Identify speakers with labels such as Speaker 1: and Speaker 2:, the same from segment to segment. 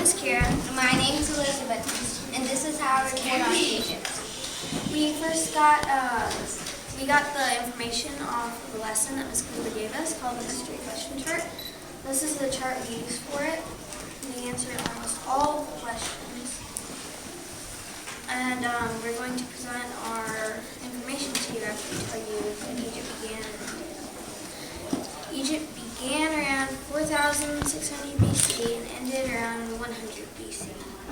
Speaker 1: name's Kira.
Speaker 2: My name's Elizabeth, and this is how I report on Egypt.
Speaker 1: We got the information off of the lesson that Ms. Cooper gave us called the History Question Chart. This is the chart we use for it. We answered almost all the questions. And we're going to present our information to you after we tell you when Egypt began. Egypt began around 4,600 BC and ended around 100 BC.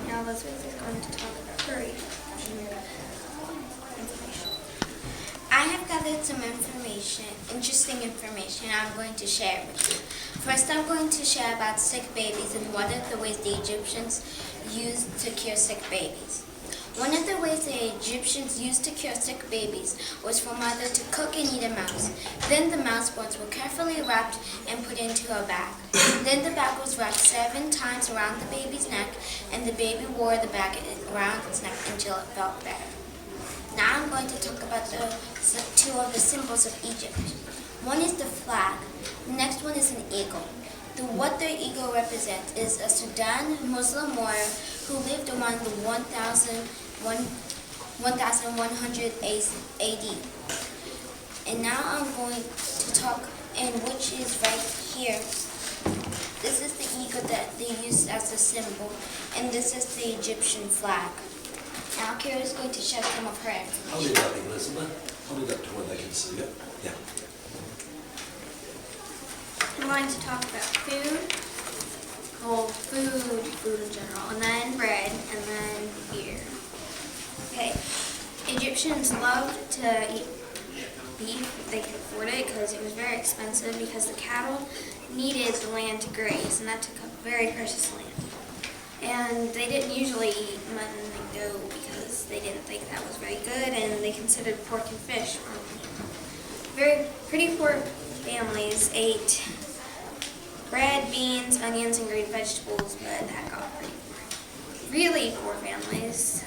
Speaker 1: Now Elizabeth is going to talk about her information.
Speaker 2: I have gathered some interesting information I'm going to share with you. First, I'm going to share about sick babies and what are the ways the Egyptians used to cure sick babies. One of the ways the Egyptians used to cure sick babies was for mother to cook and eat a mouse. Then the mouse bones were carefully wrapped and put into a bag. Then the bag was wrapped 7 times around the baby's neck, and the baby wore the bag around its neck until it felt better. Now I'm going to talk about two of the symbols of Egypt. One is the flag. The next one is an eagle. What the eagle represents is a Sudan Muslim warrior who lived around the 1100 AD. And now I'm going to talk, which is right here. This is the eagle that they use as a symbol, and this is the Egyptian flag. Now Kira is going to share some of her information.
Speaker 3: Hold it up, Elizabeth. Hold it up to where they can see it. Yeah.
Speaker 1: I'm going to talk about food, food in general, and then bread, and then beer. Okay, Egyptians loved to eat beef if they could afford it because it was very expensive because the cattle needed the land to graze, and that took up very precious land. And they didn't usually eat mutton and goat because they didn't think that was very good, and they considered pork and fish. Pretty poor families ate bread, beans, onions, and green vegetables, but that got pretty boring. Really poor families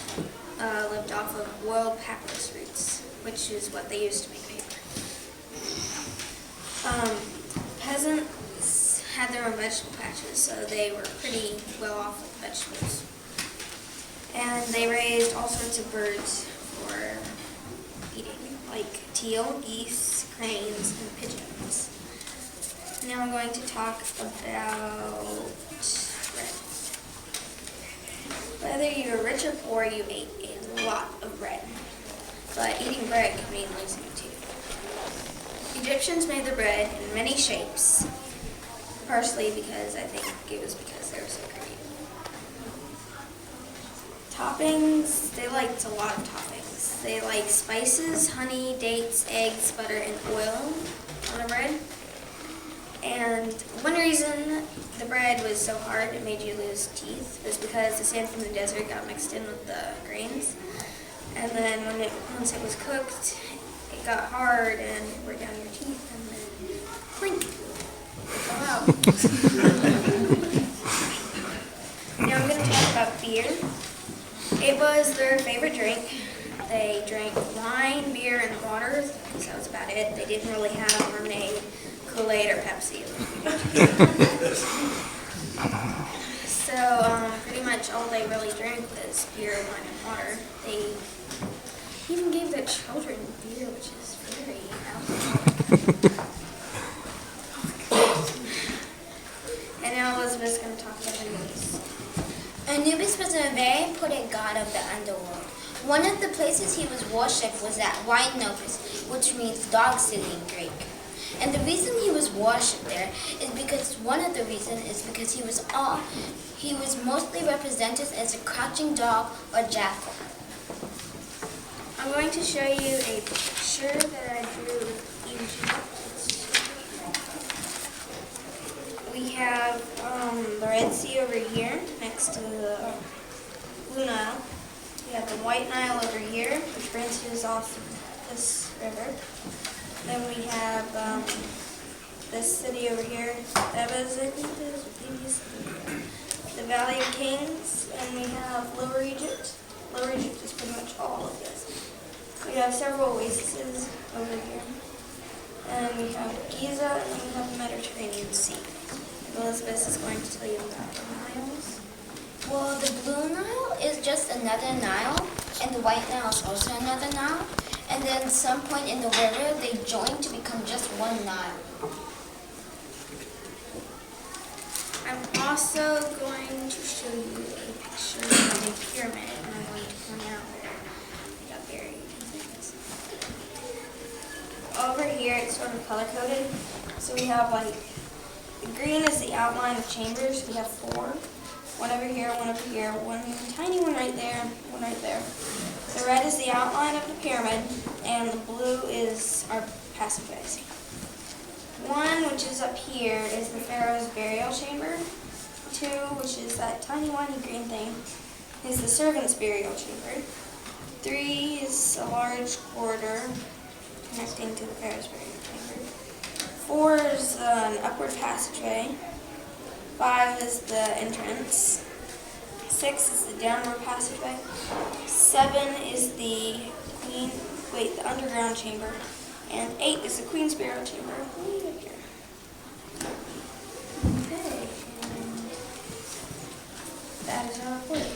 Speaker 1: lived off of boiled papyrus roots, which is what they used to make paper. Peasants had their own vegetable patches, so they were pretty well off with vegetables. And they raised all sorts of birds for eating, like teal, geese, cranes, and pigeons. Now I'm going to talk about bread. Whether you were rich or poor, you ate a lot of bread. But eating bread could mean losing a tooth. Egyptians made the bread in many shapes, partially because I think it was because they were so creative. Toppings, they liked a lot of toppings. They liked spices, honey, dates, eggs, butter, and oil on the bread. And one reason the bread was so hard it made you lose teeth was because the sand from the desert got mixed in with the grains. And then once it was cooked, it got hard and it broke down your teeth and then clink, it fell out. Now I'm going to talk about beer. It was their favorite drink. They drank wine, beer, and water, because that was about it. They didn't really have lemonade, Kool-Aid, or Pepsi. So pretty much all they really drank was beer, wine, and water. They even gave their children beer, which is very alcoholic. And now Elizabeth's going to talk about Anubis.
Speaker 2: Anubis was a very important god of the underworld. One of the places he was worshipped was at White Nopus, which means dog city in Greek. And the reason he was worshipped there is because he was mostly represented as a crouching dog or jackal.
Speaker 1: I'm going to show you a picture that I drew of Egypt. We have the Red Sea over here next to the Blue Nile. We have the White Nile over here, which branches off this river. Then we have this city over here, Thebes, I think it is, the Valley of Kings, and we have Lower Egypt. Lower Egypt is pretty much all of this. We have several oases over here. And we have Giza, and we have the Mediterranean Sea. Elizabeth is going to tell you about the Niles.
Speaker 2: Well, the Blue Nile is just another Nile, and the White Nile is also another Nile. And then some point in the river, they join to become just one Nile.
Speaker 1: I'm also going to show you a picture of a pyramid, and I'm going to point out where it got buried and things. Over here, it's sort of color-coded. So we have like, the green is the outline of chambers. We have 4. One over here, one tiny one right there, one right there. The red is the outline of the pyramid, and the blue is our passageways. One, which is up here, is the Pharaoh's burial chamber. 2, which is that tiny one green thing, is the servant's burial chamber. 3 is a large corridor connecting to the Pharaoh's burial chamber. 4 is an upward passageway. 5 is the entrance. 6 is the downward passageway. 7 is the the underground chamber. And 8 is the Queen's burial chamber. Way up here. Okay, and that is our report.